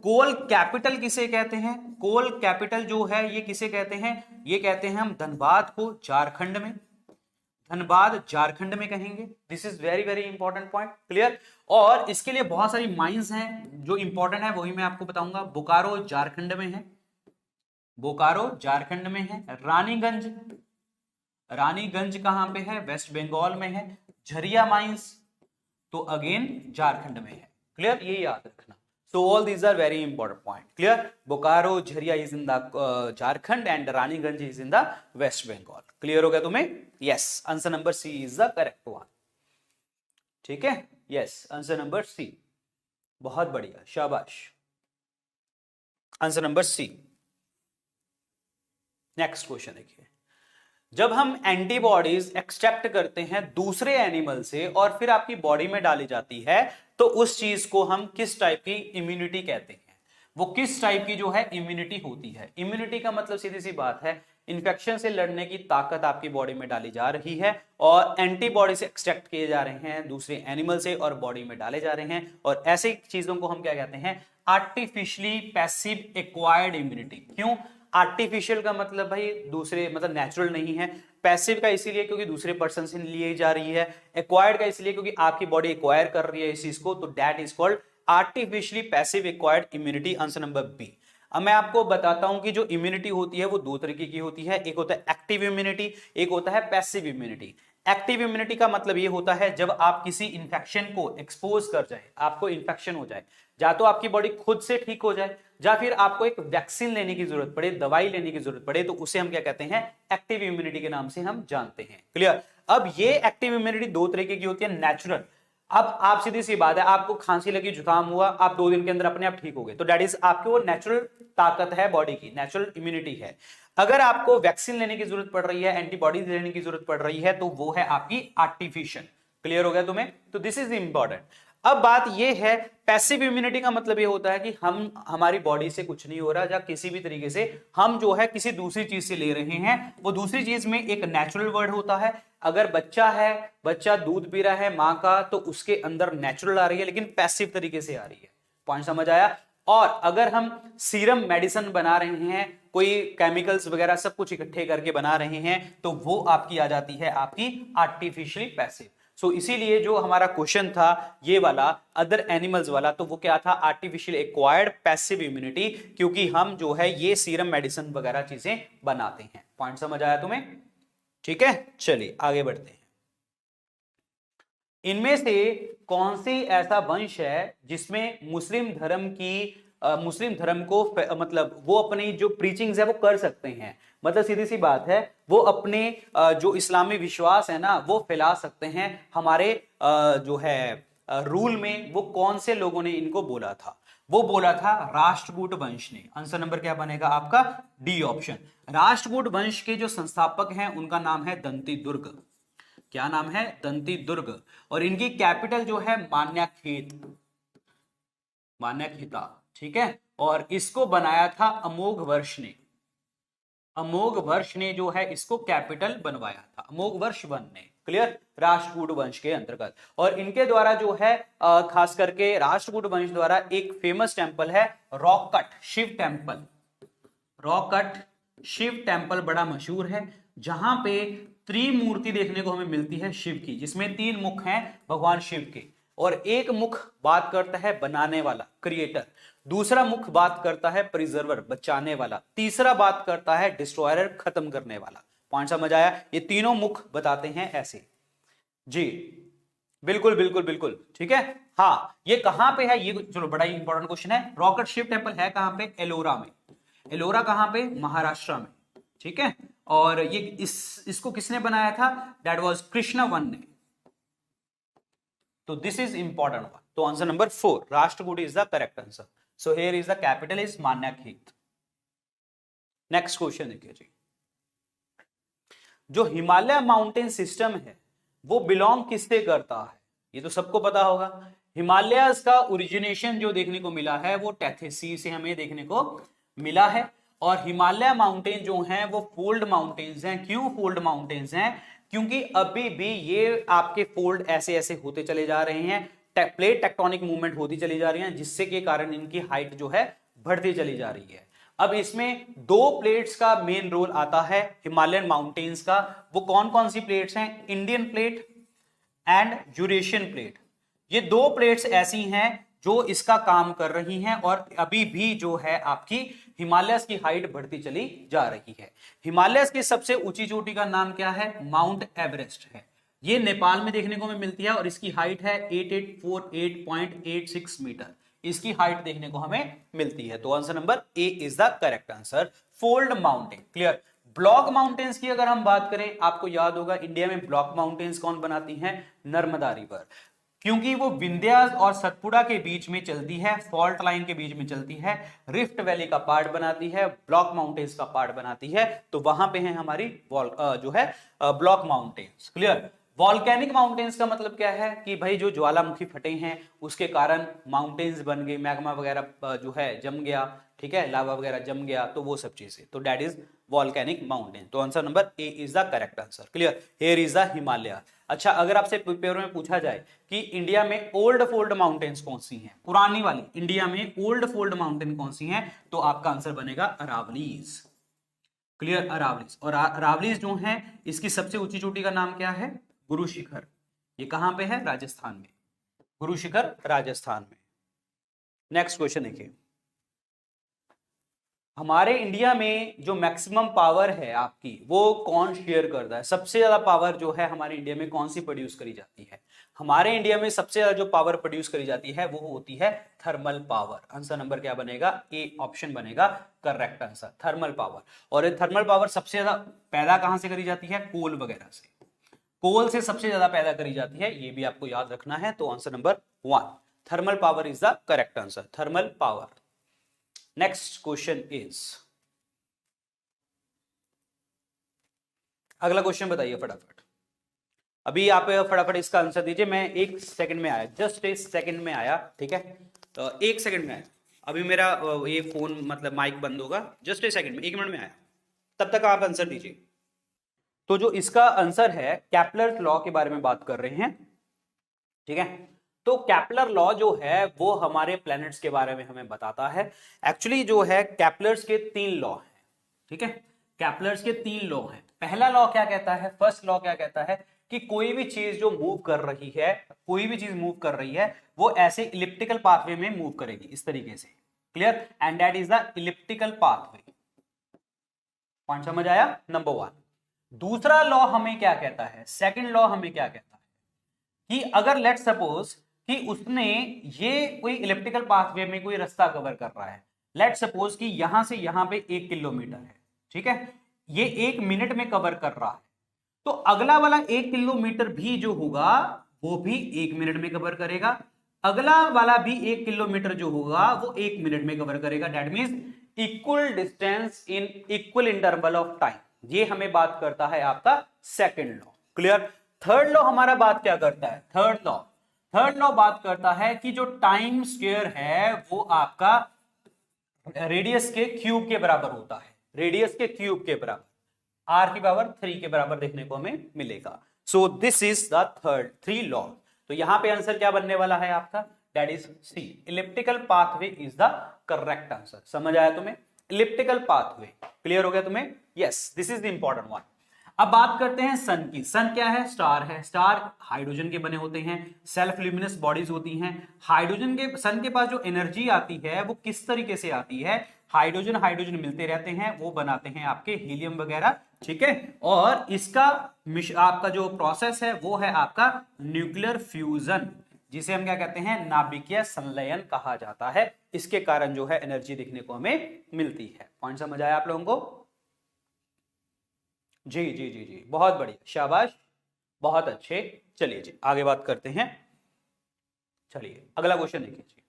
कोल कैपिटल किसे कहते हैं? कोल कैपिटल जो है ये किसे कहते हैं? ये कहते हैं हम धनबाद को, झारखंड में, धनबाद झारखंड में कहेंगे। This is very very important point. Clear? और इसके लिए बहुत सारी माइंस हैं जो इंपॉर्टेंट है, वही मैं आपको बताऊंगा। बोकारो झारखंड में है, बोकारो झारखंड में है। रानीगंज, रानीगंज कहां पे है? वेस्ट बंगाल में है। झरिया माइंस तो अगेन झारखंड में है। क्लियर? ये याद रखना। So all these are very important point. Clear? Bokaro, Jharia is in the Jharkhand and Raniganj is in the West Bengal. Clear हो गया तुम्हें? Yes. Answer number C is the correct one. ठीक है? Yes. Answer number C. बहुत बढ़िया, शाबाश। Answer number C. Next question देखिए, जब हम एंटीबॉडीज एक्सट्रैक्ट करते हैं दूसरे एनिमल से और फिर आपकी बॉडी में डाली जाती है, तो उस चीज को हम किस टाइप की इम्यूनिटी कहते हैं? वो किस टाइप की जो है इम्यूनिटी होती है? इम्यूनिटी का मतलब सीधी सी बात है, इन्फेक्शन से लड़ने की ताकत आपकी बॉडी में डाली जा रही है, और एंटीबॉडी से एक्सट्रैक्ट किए जा रहे हैं दूसरे एनिमल से और बॉडी में डाले जा रहे हैं, और ऐसे चीजों को हम क्या कहते हैं? Artificially passive acquired immunity. क्यों आर्टिफिशियल का मतलब भाई दूसरे, मतलब नेचुरल नहीं है। पैसिव का इसीलिए क्योंकि दूसरे पर्सन से लिए जा रही है। एक्वायर्ड का इसलिए क्योंकि आपकी बॉडी एक्वायर कर रही है इस चीज को, तो that is called artificially passive acquired immunity. Answer number B. अब मैं आपको बताता हूं कि जो इम्यूनिटी होती है वो दो तरीके की होती है, एक होता है एक्टिव इम्यूनिटी, एक होता है पैसिव इम्यूनिटी। एक्टिव इम्यूनिटी का मतलब ये होता है जब आप किसी इंफेक्शन को एक्सपोज कर जाए, आपको इंफेक्शन हो जाए, या तो आपकी बॉडी खुद से ठीक हो जाए या फिर आपको एक वैक्सीन लेने की जरूरत पड़े, दवाई लेने की जरूरत पड़े, तो उसे हम क्या कहते हैं? एक्टिव इम्यूनिटी के नाम से हम जानते हैं। क्लियर? अब ये एक्टिव इम्यूनिटी दो तरीके की होती है, नेचुरल। अब आप सीधी सी बात है, आपको खांसी लगी, जुकाम हुआ, आप 2 दिन के अंदर अपने आप ठीक हो गए, तो दैट इज आपकी वो नेचुरल ताकत है, बॉडी की नेचुरल इम्यूनिटी है। अगर आपको वैक्सीन लेने की जरूरत पड़ रही है, एंटीबॉडीज लेने की जरूरत पड़ रही है, तो वो है आपकी आर्टिफिशियल। क्लियर हो गया तुम्हें? तो दिस इज इंपॉर्टेंट। अब बात ये है, पैसिव इम्यूनिटी का मतलब ये होता है कि हमारी बॉडी से कुछ नहीं हो रहा, या किसी भी तरीके से हम जो है किसी दूसरी चीज से ले रहे हैं, वो दूसरी चीज में एक नेचुरल वर्ड होता है। अगर बच्चा है, बच्चा दूध पी रहा है माँ का, तो उसके अंदर नेचुरल आ रही है, लेकिन पैसिव तरीके से आ रही है। पॉइंट समझ आया? और अगर हम सीरम मेडिसिन बना रहे हैं, कोई केमिकल्स वगैरह सब कुछ इकट्ठे करके बना रहे हैं, तो वो आपकी आ जाती है आपकी आर्टिफिशियली पैसिव। सो इसीलिए जो हमारा क्वेश्चन था ये वाला अदर एनिमल्स वाला, तो वो क्या था? आर्टिफिशियल एक्वायर्ड पैसिव इम्यूनिटी, क्योंकि हम जो है ये सीरम मेडिसिन वगैरह चीजें बनाते हैं। पॉइंट समझ आया तुम्हें? ठीक है, चलिए आगे बढ़ते हैं। इनमें से कौन सी ऐसा वंश है जिसमें मुस्लिम धर्म को मतलब वो अपनी जो प्रीचिंग्स है वो कर सकते हैं, मतलब सीधी सी बात है, वो अपने जो इस्लामी विश्वास है ना वो फैला सकते हैं। हमारे जो है रूल में वो कौन से लोगों ने इनको बोला था? वो बोला था राष्ट्रकूट वंश ने। आंसर नंबर क्या बनेगा आपका? D option. राष्ट्रकूट वंश के जो संस्थापक हैं उनका नाम है दंती दुर्ग। क्या नाम है? दंती दुर्ग। और इनकी कैपिटल जो है मान्याखेत, मान्याखेता, ठीक है। और इसको बनाया था अमोघ वर्ष ने। अमोघ वर्ष ने जो है इसको कैपिटल बनवाया था, अमोघ वर्ष वन ने। क्लियर? राष्ट्रकूट वंश के अंतर्गत। और इनके द्वारा जो है खास करके राष्ट्रकूट वंश द्वारा एक फेमस टेंपल है rock cut Shiva temple. Rock cut Shiva temple बड़ा मशहूर है, जहां पे त्रिमूर्ति देखने को हमें मिलती है शिव की, जिसमें 3 मुख हैं भगवान शिव के। और एक मुख बात करता है बनाने वाला, क्रिएटर। दूसरा मुख बात करता है प्रिजर्वर, बचाने वाला। तीसरा बात करता है डिस्ट्रॉयर, खत्म करने वाला। पॉइंट समझ आया? ये तीनों मुख बताते हैं ऐसे। जी बिल्कुल बिल्कुल बिल्कुल, ठीक है। हाँ, ये कहां पे है? ये चलो बड़ा ही इंपॉर्टेंट क्वेश्चन है। रॉकेट शिव टेंपल है कहां पे? एलोरा में। एलोरा कहां पे? महाराष्ट्र में, ठीक है। और ये इसको किसने बनाया था? दैट वाज कृष्ण वन ने। तो दिस इज इंपॉर्टेंट वन। तो answer number 4 Rashtrakuta is the correct answer. So here is the capital is Manyakhet. Next question देखिए जी। जो हिमालय माउंटेन सिस्टम है वो बिलोंग किससे करता है? ये तो सबको पता होगा। हिमालयस का ओरिजिनेशन जो देखने को मिला है वो टेथेसी से हमें देखने को मिला है। और हिमालय माउंटेन जो हैं वो फोल्ड माउंटेन्स हैं। क्यों फोल्ड माउंटेन्स हैं? क्योंकि अभी भी ये आपके फोल्ड ऐसे ऐसे होते चले जा रहे हैं, प्लेट टेक्टोनिक मूवमेंट होती चली जा रही है, जिससे के कारण इनकी हाइट जो है बढ़ती चली जा रही है। अब इसमें 2 प्लेट्स का मेन रोल आता है हिमालयन माउंटेन्स का। वो कौन कौन सी प्लेट्स हैं? Indian plate and Eurasian plate. ये 2 प्लेट्स ऐसी हैं जो इसका काम कर रही हैं, और अभी भी जो है आपकी हिमालयस की हाइट बढ़ती चली जा रही है। हिमालयस की सबसे ऊंची चोटी का नाम क्या है? माउंट एवरेस्ट है। ये नेपाल में देखने को मिलती है और इसकी हाइट है 8848.86 मीटर। इसकी हाइट देखने को हमें मिलती है। तो answer number A is the correct answer, fold mountain. Clear? Block mountains की अगर हम बात करें, आपको याद होगा इंडिया में ब्लॉक माउंटेन्स कौन बनाती हैं? नर्मदा रिवर। क्योंकि वो विंध्या और सतपुड़ा के बीच में चलती है, फॉल्ट लाइन के बीच में चलती है, रिफ्ट वैली का पार्ट बनाती है, ब्लॉक माउंटेन्स का पार्ट बनाती है। तो वहां पे है हमारी जो है block mountains. Clear? Volcanic mountains का मतलब क्या है? कि भाई जो ज्वालामुखी फटे हैं उसके कारण माउंटेन्स बन गए, मैग्मा वगैरह जो है जम गया, ठीक है, लावा वगैरह जम गया, तो वो सब चीजें। तो दैट इज वॉल्केनिक माउंटेन। तो answer number A is the correct answer. Clear? Here is the Himalaya. अच्छा, अगर आपसे पेपर में पूछा जाए कि इंडिया में ओल्ड फोल्ड माउंटेन्स कौन सी हैं, पुरानी वाली इंडिया में ओल्ड फोल्ड माउंटेन कौन सी हैं, तो आपका आंसर बनेगा अरावलीज। क्लियर? अरावलीज। और अरावलीज जो है इसकी सबसे ऊंची चोटी का नाम क्या है? गुरु शिखर। ये कहां पे है? राजस्थान में। गुरु शिखर राजस्थान में। नेक्स्ट क्वेश्चन देखिए। हमारे इंडिया में जो मैक्सिमम पावर है आपकी वो कौन शेयर करता है? सबसे ज्यादा पावर जो है हमारे इंडिया में कौन सी प्रोड्यूस करी जाती है? हमारे इंडिया में सबसे ज्यादा जो पावर प्रोड्यूस करी जाती है वो होती है थर्मल पावर। आंसर नंबर क्या बनेगा? ए ऑप्शन बनेगा करेक्ट आंसर, थर्मल पावर। और ये थर्मल पावर सबसे ज्यादा पैदा कहां से करी जाती है? कोल वगैरह से। कोल से सबसे ज्यादा पैदा करी जाती है, ये भी आपको याद रखना है। तो answer number 1 thermal power is the correct answer, thermal power. Next question is, अगला क्वेश्चन बताइए फटाफट। अभी आप फटाफट इसका आंसर दीजिए, मैं 1 सेकंड में आया, जस्ट 1 सेकंड में आया, ठीक है, तो 1 सेकंड में आया। अभी मेरा ये फोन मतलब माइक बंद होगा, जस्ट 1 सेकंड में, 1 मिनट में आया, तब तक आप आंसर दीजिए। तो जो इसका आंसर है, कैपलर लॉ के बारे में बात कर रहे हैं, ठीक है। तो कैपलर लॉ जो है वो हमारे प्लैनेट्स के बारे में हमें बताता है। एक्चुअली जो है कैपलर्स के 3 लॉ हैं, ठीक है, कैपलर्स के 3 लॉ हैं। पहला लॉ क्या कहता है, फर्स्ट लॉ क्या कहता है कि कोई भी चीज जो मूव कर रही है, कोई भी चीज मूव कर रही है वो ऐसे इलिप्टिकल पाथवे में मूव करेगी, इस तरीके से, clear, and that is the elliptical pathway. Point समझ आया, नंबर 1। दूसरा लॉ हमें क्या कहता है, सेकंड लॉ हमें क्या कहता है कि अगर लेट सपोज कि उसने ये कोई इलिप्टिकल पाथवे में कोई रास्ता कवर कर रहा है, लेट सपोज कि यहां से यहां पे 1 किलोमीटर है, ठीक है, ये 1 मिनट में कवर कर रहा है, तो अगला वाला 1 किलोमीटर भी जो होगा वो भी 1 मिनट में कवर करेगा, अगला वाला भी 1 किलोमीटर जो होगा वो 1 मिनट में कवर करेगा। That means equal distance in equal interval of time. ये हमें बात करता है आपका second law, clear. Third law हमारा बात क्या करता है, थर्ड लॉ बात करता है कि जो टाइम स्क्वायर है वो आपका रेडियस के क्यूब के बराबर होता है, रेडियस के क्यूब के बराबर, r की पावर 3 के बराबर देखने को हमें मिलेगा। So this is the third 3 law. तो यहां पे आंसर क्या बनने वाला है आपका, that is C, elliptical pathway is the correct answer. समझ आया तुम्हें, इलिप्टिकल पाथवे, क्लियर हो गया तुम्हें, yes, this is the important one. अब बात करते हैं सन की। सन क्या है, स्टार है, स्टार हाइड्रोजन के बने होते हैं, सेल्फ ल्यूमिनस बॉडीज होती हैं। हाइड्रोजन के, सन के पास जो एनर्जी आती है वो किस तरीके से आती है, हाइड्रोजन हाइड्रोजन मिलते रहते हैं, वो बनाते हैं आपके हीलियम वगैरह, ठीक है, और इसका आपका जो प्रोसेस है वो है आपका न्यूक्लियर फ्यूजन, जिसे हम क्या कहते हैं, नाभिकीय संलयन कहा जाता है। इसके कारण जो है एनर्जी देखने को हमें मिलती है। पॉइंट समझ आया आप लोगों को, जी जी जी जी, बहुत बढ़िया, शाबाश, बहुत अच्छे। चलिए जी आगे बात करते हैं। चलिए अगला क्वेश्चन देखिए जी।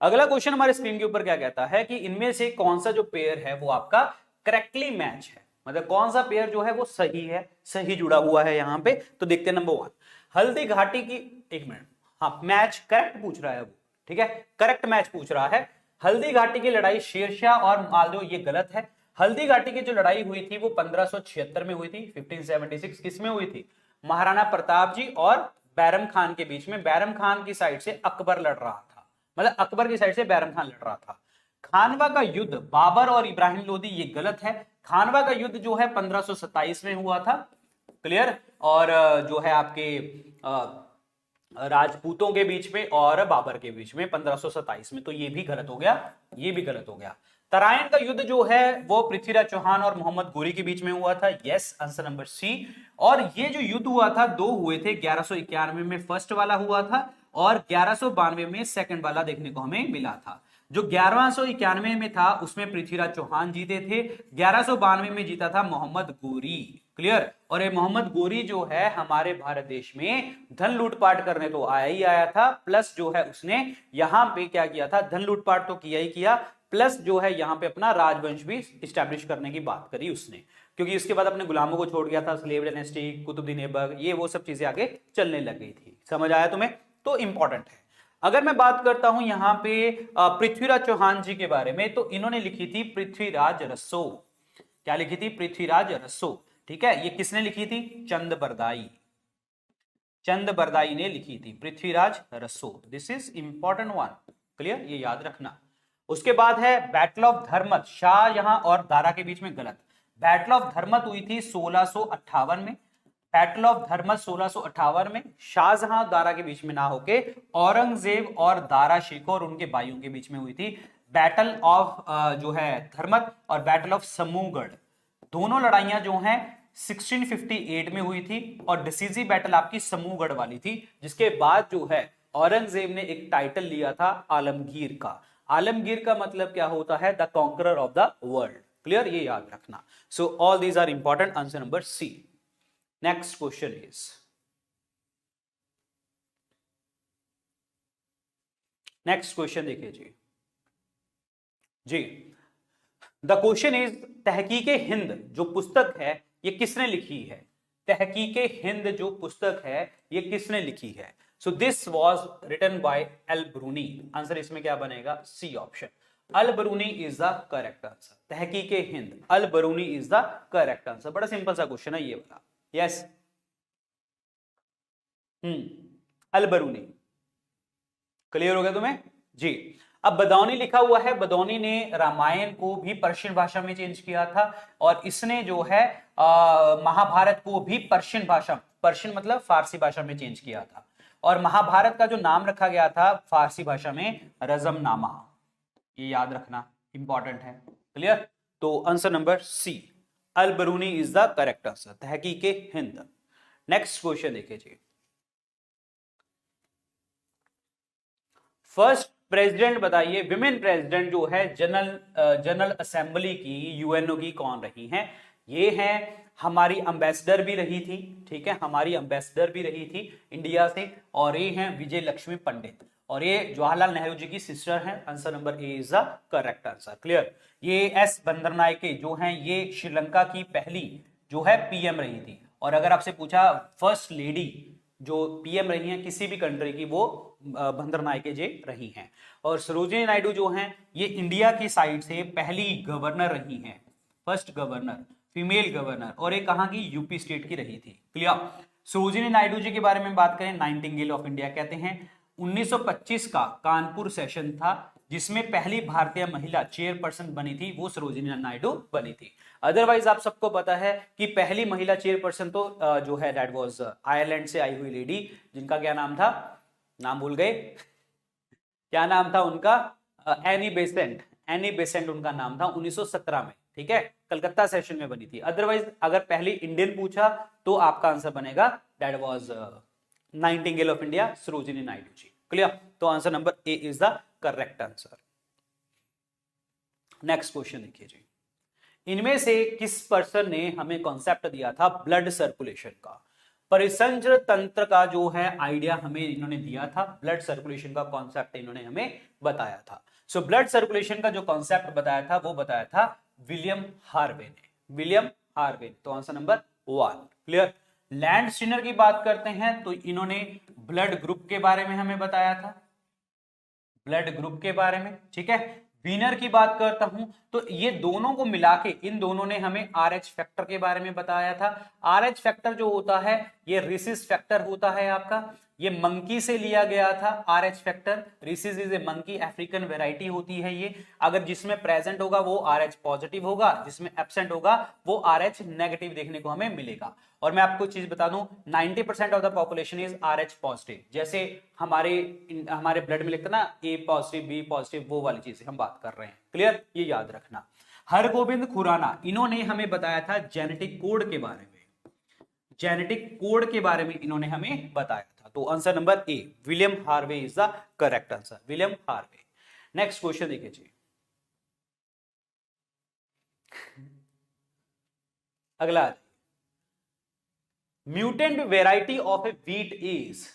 अगला क्वेश्चन हमारे स्क्रीन के ऊपर क्या कहता है कि इनमें से कौन सा जो पेयर है वो आपका करेक्टली मैच है, मतलब कौन सा पेयर जो है वो सही है, सही जुड़ा हुआ है यहां पे। तो देखते हैं नंबर 1, हल्दी घाटी की, 1 मिनट, हाँ, मैच करेक्ट पूछ रहा है वो, ठीक है, करेक्ट मैच पूछ रहा है। हल्दी घाटी की लड़ाई शेरशाह और मालदो, ये गलत है। हल्दी घाटी की जो लड़ाई हुई थी वो 1576 में हुई थी, 1576 किस में हुई थी, महाराणा प्रताप जी और बैरम खान के बीच में। बैरम खान की साइड से अकबर लड़ रहा था, मतलब अकबर की साइड से बैरम खान लड़ रहा था। खानवा का युद्ध बाबर और इब्राहिम लोदी, ये गलत है। खानवा का युद्ध जो है 1527 में हुआ था, क्लियर, और जो है आपके राजपूतों के बीच में और बाबर के बीच में 1527 में, तो ये भी गलत हो गया, ये भी गलत हो गया। तराइन का युद्ध जो है वो पृथ्वीराज चौहान और मोहम्मद गोरी के बीच में हुआ था, यस, आंसर नंबर सी। और ये जो युद्ध हुआ था, 2 हुए थे, 1191 में फर्स्ट वाला हुआ था और 1192 में सेकंड वाला देखने को हमें मिला था। जो 1191 में था उसमें पृथ्वीराज चौहान जीते थे, 1192 में जीता था मोहम्मद गोरी, क्लियर। और ये मोहम्मद गोरी जो है हमारे भारत देश में धन लूटपाट करने तो आया ही आया था, प्लस जो है उसने यहां पे क्या किया था, धन लूटपाट तो किया ही किया, प्लस जो है यहां पे अपना राजवंश भी स्टैब्लिश करने की बात करी उसने, क्योंकि उसके बाद अपने गुलामों को छोड़ गया था, स्लेव डायनेस्टी, कुतुबुद्दीन ऐबक, ये वो सब चीजें आगे चलने लग गई थी। समझ आया तुम्हें, तो इंपॉर्टेंट है। अगर मैं बात करता हूं यहां पे पृथ्वीराज चौहान जी के बारे में, तो इन्होंने लिखी थी पृथ्वीराज रसो। क्या लिखी थी, पृथ्वीराज रसो, ठीक है। ये किसने लिखी थी, चंद बरदाई, चंद बरदाई ने लिखी थी, पृथ्वीराज रसो। This is important one, clear, ये याद रखना। उसके बाद है बैटल ऑफ धर्मत, शाहजहां और दारा के बीच में, गलत। बैटल ऑफ धर्मत हुई थी 1658 में, बैटल ऑफ धर्मत 1658 में शाहजहां दारा के बीच में ना होके औरंगजेब और दारा शिकोह और उनके भाइयों के बीच में हुई थी। बैटल ऑफ जो है धर्मत और बैटल ऑफ समूहगढ़, दोनों लड़ाइयां जो हैं 1658 में हुई थी और डिसीजिव बैटल आपकी समूहगढ़ वाली थी, जिसके बाद जो है औरंगजेब ने एक टाइटल लिया था आलमगीर का। आलमगीर का मतलब क्या होता है, the conqueror of the world, clear, ये याद रखना। So all these are important, answer number C. Next question is, next question देखिए जी। जी the question is, Tahqiq-e Hind जो पुस्तक है ये किसने लिखी है, तहकीके हिंद जो पुस्तक है ये किसने लिखी है? So this was written by Al Biruni. Answer इसमें क्या बनेगा? C option, Al Biruni is the correct answer. Tahqiqe Hind, Al Biruni is the correct answer. बड़ा सिंपल सा क्वेश्चन है ये वाला। यस, अल ब्रूनी। क्लियर हो गया तुम्हें जी? अब बदौनी लिखा हुआ है, बदौनी ने रामायण को भी पर्शियन भाषा में चेंज किया था और इसने जो है महाभारत को भी पर्शियन भाषा, पर्शियन मतलब फारसी भाषा में चेंज किया था। और महाभारत का जो नाम रखा गया था फारसी भाषा में रजमनामा। ये याद रखना इंपॉर्टेंट है। क्लियर? तो answer number C, Al Biruni is the correct answer, Tahqiqe Hind. Next question देखिए जी। फर्स्ट प्रेसिडेंट बताइए, विमेन प्रेसिडेंट जो है जनरल असेंबली की, यूएनओ की, कौन रही हैं? ये हैं हमारी एम्बेसडर भी रही थी, ठीक है, हमारी एम्बेसडर भी रही थी इंडिया से, और ये हैं विजय लक्ष्मी पंडित, और ये जवाहरलाल नेहरू जी की सिस्टर हैं। Answer number A is the correct answer. Clear? ये एस बंदरनायके जो हैं ये श्रीलंका की पहली जो है पीएम रही थी। और अगर आपसे पूछा फर्स्ट लेडी जो पीएम रही हैं किसी भी कंट्री की, वो बंदरनायके जी रही हैं। और सरोजिनी नायडू जो हैं ये इंडिया की साइड से पहली गवर्नर रही हैं, फर्स्ट गवर्नर, फीमेल गवर्नर, और ये कहां की? यूपी स्टेट की रही थी। क्लियर? सरोजिनी नायडू जी के बारे में बात करें, नाइटिंगेल ऑफ इंडिया कहते हैं। 1925 का कानपुर सेशन था जिसमें पहली भारतीय महिला चेयरपर्सन बनी थी, वो सरोजिनी नायडू बनी थी। अदरवाइज आप सबको पता है कि पहली महिला चेयरपर्सन तो जो है दैट वाज आयरलैंड से आई हुई लेडी, जिनका क्या नाम था? नाम भूल गए, क्या नाम था उनका? एनी बेसेंट, एनी बेसेंट उनका नाम था, 1917 में, ठीक है, कलकत्ता सेशन में बनी थी। अदरवाइज अगर पहली इंडियन पूछा तो आपका आंसर बनेगा that was nightingale of India, Sarojini Naidu ji. Clear? तो answer number A is the correct answer. Next question देखिए जी। इनमें से किस पर्सन ने हमें कॉन्सेप्ट दिया था ब्लड सर्कुलेशन का? परिसंचरण तंत्र का जो है आइडिया हमें इन्होंने दिया था, ब्लड सर्कुलेशन का कॉन्सेप्ट इन्होंने हमें बताया था। सो ब्लड सर्कुलेशन का जो कॉन्सेप्ट बताया था वो बताया था विलियम हार्वे ने, विलियम हार्वे। तो answer number 1। Clear? Land Steiner की बात करते हैं तो इन्होंने ब्लड ग्रुप के बारे में हमें बताया था, ब्लड ग्रुप के बारे में, ठीक है। वीनर की बात करता हूं तो ये दोनों को मिला के इन दोनों ने हमें आरएच फैक्टर के बारे में बताया था। आरएच फैक्टर जो होता है ये रिसिस फैक्टर होता है आपका, ये मंकी से लिया गया था। RH factor, rhesus is a monkey, African variety होती है ये। अगर जिसमें प्रेजेंट होगा वो आरएच पॉजिटिव होगा, जिसमें एब्सेंट होगा वो आरएच नेगेटिव देखने को हमें मिलेगा। और मैं आपको चीज बता दूं, 90% of the population is RH positive. जैसे हमारे ब्लड में लिखता ना ए पॉजिटिव, बी पॉजिटिव, वो वाली चीज हम बात कर रहे हैं। क्लियर? ये याद रखना। हरगोविंद खुराना इन्होंने हमें बताया था जेनेटिक कोड के बारे में, जेनेटिक कोड के बारे में इन्होंने हमें बताया था। तो answer number A, William Harvey is the correct answer, William Harvey. Next question देखिए जी। अगला, mutant variety of A wheat is,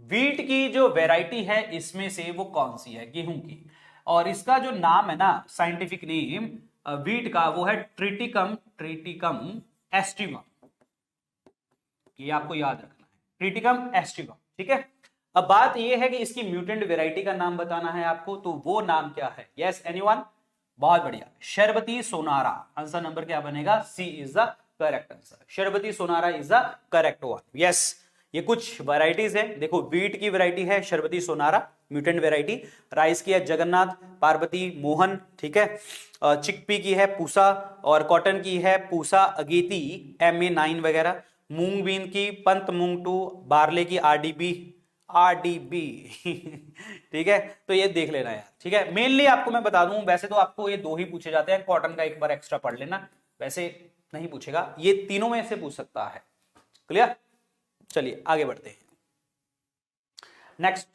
wheat की जो वेराइटी है इसमें से वो कौन सी है? गेहूं की। और इसका जो नाम है ना, साइंटिफिक नेम व्हीट का, वो है ट्रिटिकम, ट्रिटिकम एस्टिवम। ये आपको याद रखना है, ट्रिटिकम एस्टिवम, ठीक है। अब बात ये है कि इसकी म्यूटेंट वेराइटी का नाम बताना है आपको, तो वो नाम क्या है? Yes anyone? बहुत बढ़िया, शरबती सोनारा। आंसर नंबर क्या बनेगा? C is the correct answer, Sharbati Sonora is the correct one. Yes, ये कुछ वैरायटीज है, देखो वीट की वैरायटी है शरबती सोनारा, म्यूटेंट वैरायटी। राइस की है जगन्नाथ, पार्वती, मोहन, ठीक है। चिकपी की है पूसा, और कॉटन की है पूसा अगेती, MA9 वगैरह। मूंग बीन की पंत मूंग 2, बार्ले की RDB, ठीक है। तो ये देख लेना यार, ठीक है। मेनली आपको मैं बता दूं, वैसे तो आपको ये दो ही पूछे जाते हैं, कॉटन का एक बार एक्स्ट्रा पढ़ लेना, वैसे नहीं पूछेगा, ये तीनों में से पूछ सकता है। क्लियर? चलिए आगे बढ़ते हैं। नेक्स्ट,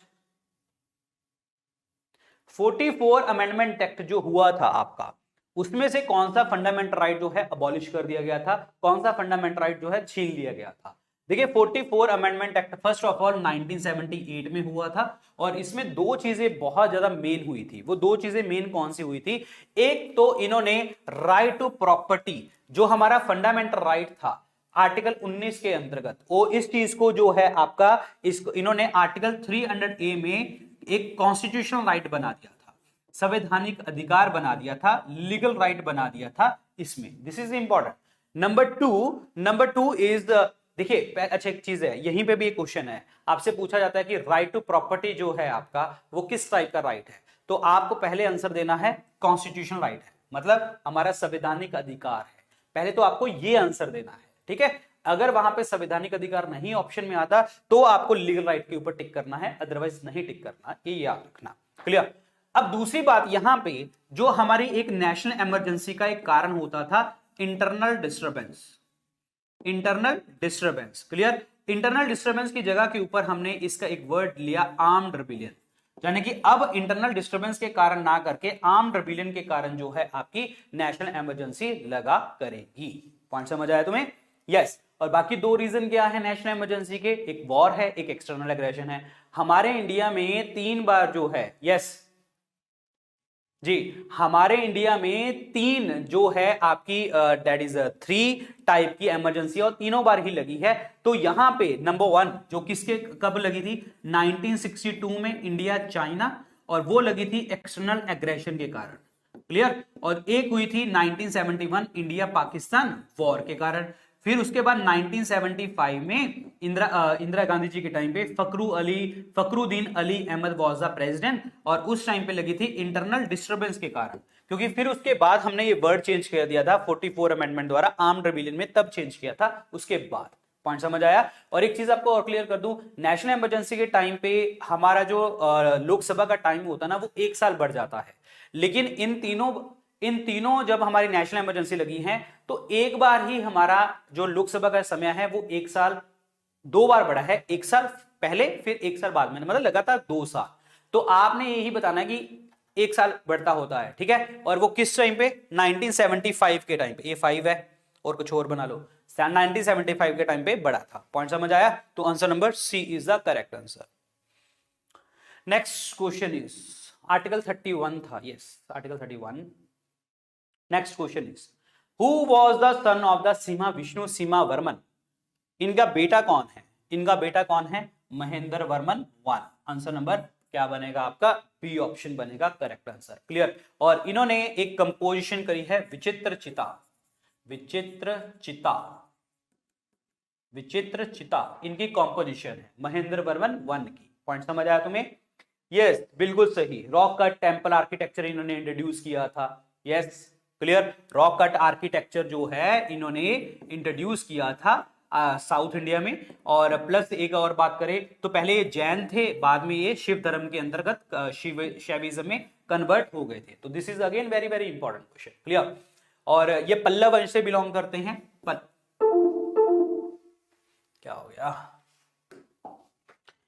44 अमेंडमेंट एक्ट जो हुआ था आपका, उसमें से कौन सा फंडामेंटल राइट जो है अबॉलिश कर दिया गया था, कौन सा फंडामेंटल राइट जो है छीन लिया गया था? देखिए 44 amendment act first of all 1978 में हुआ था, और इसमें दो चीजें बहुत ज्यादा मेन हुई थी। वो दो चीजें मेन कौन सी हुई थी? एक तो इन्होंने राइट टू प्रॉपर्टी, जो हमारा फंडामेंटल राइट था, आर्टिकल 19 के अंतर्गत वो इस चीज को जो है आपका इसको इन्होंने आर्टिकल 300A में एक कॉन्स्टिट्यूशनल राइट बना दिया था, संवैधानिक अधिकार बना दिया था, लीगल राइट बना दिया था इसमें। This is important. Number two is the, देखिए अच्छा एक चीज है, यहीं पे भी एक क्वेश्चन है, आपसे पूछा जाता है कि राइट टू प्रॉपर्टी जो है आपका वो किस टाइप का राइट है, तो आपको पहले आंसर देना है कॉन्स्टिट्यूशनल राइट है, मतलब हमारा संवैधानिक अधिकार है, पहले तो आपको ये आंसर देना है, ठीक है। अगर वहां पे संवैधानिक अधिकार नहीं ऑप्शन में आता तो आपको लीगल राइट के ऊपर टिक करना है, अदरवाइज नहीं टिक करना, ये याद रखना। क्लियर। अब दूसरी बात यहां पे जो हमारी एक नेशनल इमरजेंसी का एक कारण होता था, internal disturbance. Internal disturbance, clear. Internal disturbance की जगह के ऊपर हमने इसका एक वर्ड लिया आर्म्ड रिबेलियन, यानी कि अब इंटरनल डिस्टर्बेंस के कारण ना करके आर्म्ड रिबेलियन के कारण जो है आपकी नेशनल इमरजेंसी लगा करेगी। पॉइंट समझ आया तुम्हें? यस। और बाकी दो रीजन क्या है नेशनल इमरजेंसी के, एक वॉर है, एक एक्सटर्नल एग्रेशन है। हमारे इंडिया में 3 बार जो है, यस जी, हमारे इंडिया में 3 जो है आपकी दैट इज 3 टाइप की इमरजेंसी और तीनों बार ही लगी है। तो यहां पे नंबर 1 जो किसके कब लगी थी, 1962 में इंडिया चाइना, और वो लगी थी एक्सटर्नल एग्रेशन के कारण, क्लियर। और एक हुई थी 1971 इंडिया पाकिस्तान वॉर के कारण। फिर उसके बाद 1975 में इंदिरा गांधी जी के टाइम पे Fakhruddin Ali Ahmed was the president, और उस टाइम पे लगी थी इंटरनल डिस्टर्बेंस के कारण, क्योंकि फिर उसके बाद हमने ये वर्ड चेंज कर दिया था 44 अमेंडमेंट द्वारा आर्म्ड रिबेलियन में, तब चेंज किया था उसके बाद। पॉइंट समझ आया? और एक चीज आपको और क्लियर कर दूं, नेशनल इमरजेंसी के टाइम पे हमारा जो लोकसभा का टाइम होता है ना वो 1 साल बढ़ जाता है, लेकिन इन तीनों जब हमारी नेशनल इमरजेंसी लगी है तो एक बार ही हमारा जो लोकसभा का समय है वो 1 साल 2 बार बढ़ा है, 1 साल पहले फिर 1 साल बाद में, मतलब लगातार 2 साल। तो आपने यही बताना है कि 1 साल बढ़ता होता है, ठीक है। और वो किस टाइम पे, 1975 के टाइम पे, ये 5 है और कुछ और बना लो, 1975 के टाइम पे बढ़ा था। पॉइंट समझ आया? तो answer number C is the correct answer. Next question is article 31 था, yes article 31। Next question is who was the son of the Simha Vishnu Simha Varman? इनका बेटा कौन है? इनका बेटा कौन है? महेंद्र वर्मन 1। आंसर नंबर क्या बनेगा आपका? बी ऑप्शन बनेगा करेक्ट आंसर, क्लियर। और इन्होंने एक कंपोजिशन करी है विचित्र चिता, विचित्र चिता, विचित्र चिता इनकी कॉम्पोजिशन है महेंद्र वर्मन 1 की। पॉइंट समझ आया तुम्हें? यस बिल्कुल सही। रॉक कट टेम्पल आर्किटेक्चर इन्होंने इंट्रोड्यूस किया था, yes clear. Rock cut architecture जो है इन्होंने इंट्रोड्यूस किया था साउथ इंडिया में। और प्लस एक और बात करें तो पहले ये जैन थे, बाद में ये शिव धर्म के अंतर्गत शैविज्म में कन्वर्ट हो गए थे। तो this is again very very important question, clear. और ये पल्लव वंश से बिलोंग करते हैं। क्या हो गया?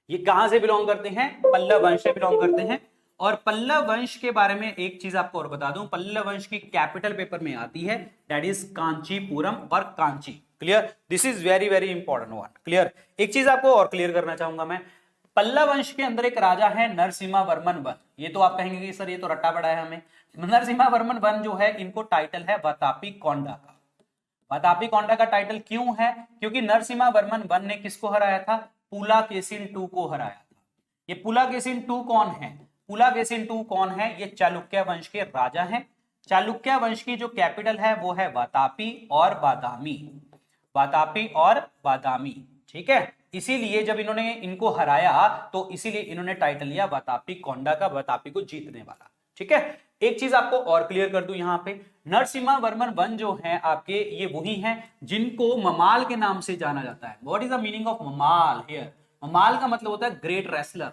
ये कहां से बिलोंग करते हैं? पल्लव वंश से बिलोंग करते हैं। और पल्लव वंश के बारे में एक चीज आपको और बता दूं, पल्लव वंश की कैपिटल पेपर में आती है, दैट इज कांचीपुरम और Kanchi, clear. This is very very important one, clear. एक चीज आपको और क्लियर करना चाहूंगा मैं, पल्लव वंश के अंदर एक राजा है नरसिम्हा वर्मन 1। ये तो आप कहेंगे कि सर ये तो रट्टा पड़ा है हमें। नरसिम्हा वर्मन 1 जो है इनको टाइटल है वातापी कोंडा का। वातापी कोंडा का टाइटल क्यों है? क्योंकि नरसिम्हा वर्मन 1 ने किसको हराया था? पुलाकेशिन 2 को हराया था। ये पुलाकेशिन 2 कौन है? पुलाकेशिन 2 कौन है? ये चालुक्य वंश के राजा हैं। चालुक्य वंश की जो कैपिटल है वो है वातापी और बादामी, वातापी और बादामी, ठीक है। इसीलिए जब इन्होंने इनको हराया तो इसीलिए इन्होंने टाइटल लिया वातापी कोंडा का, वातापी को जीतने वाला, ठीक है। एक चीज आपको और क्लियर कर दूं, यहां पे नरसिम्हा वर्मन 1 जो है आपके, ये वही हैं जिनको ममाल के नाम से जाना जाता है। What is the meaning of Mamal here? Mamal का मतलब होता है great wrestler,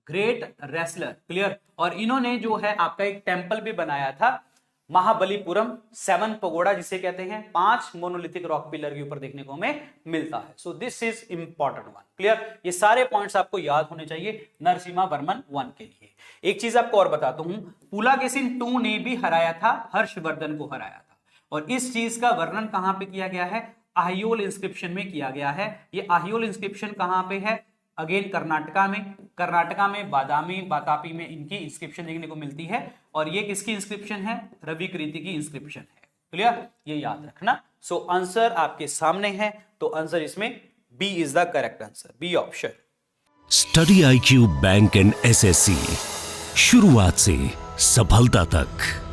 great wrestler, clear. और इन्होंने जो है आपका एक टेंपल भी बनाया था महाबलीपुरम 7 पगोड़ा, जिसे कहते हैं 5 मोनोलिथिक रॉक पिलर के ऊपर देखने को हमें मिलता है। So this is important one, clear. ये सारे पॉइंट्स आपको याद होने चाहिए नरसिम्हा वर्मन 1 के लिए। एक चीज आपको और बताता हूं, पुलाकेशिन 2 ने भी हराया था, हर्षवर्धन को हराया था। और इस चीज का वर्णन कहां पे किया गया है? आहियोल इंस्क्रिप्शन में किया गया है। ये आहियोल इंस्क्रिप्शन कहां पे है? अगेन कर्नाटका में, कर्नाटका में बादामी वातापी में इनकी इंस्क्रिप्शन देखने को मिलती है। और ये किसकी इंस्क्रिप्शन है? रवि कृति की इंस्क्रिप्शन है, क्लियर, ये याद रखना। सो आंसर आपके सामने है, तो आंसर इसमें B is the correct answer, B option. Study IQ bank and SSC, शुरुआत से सफलता तक।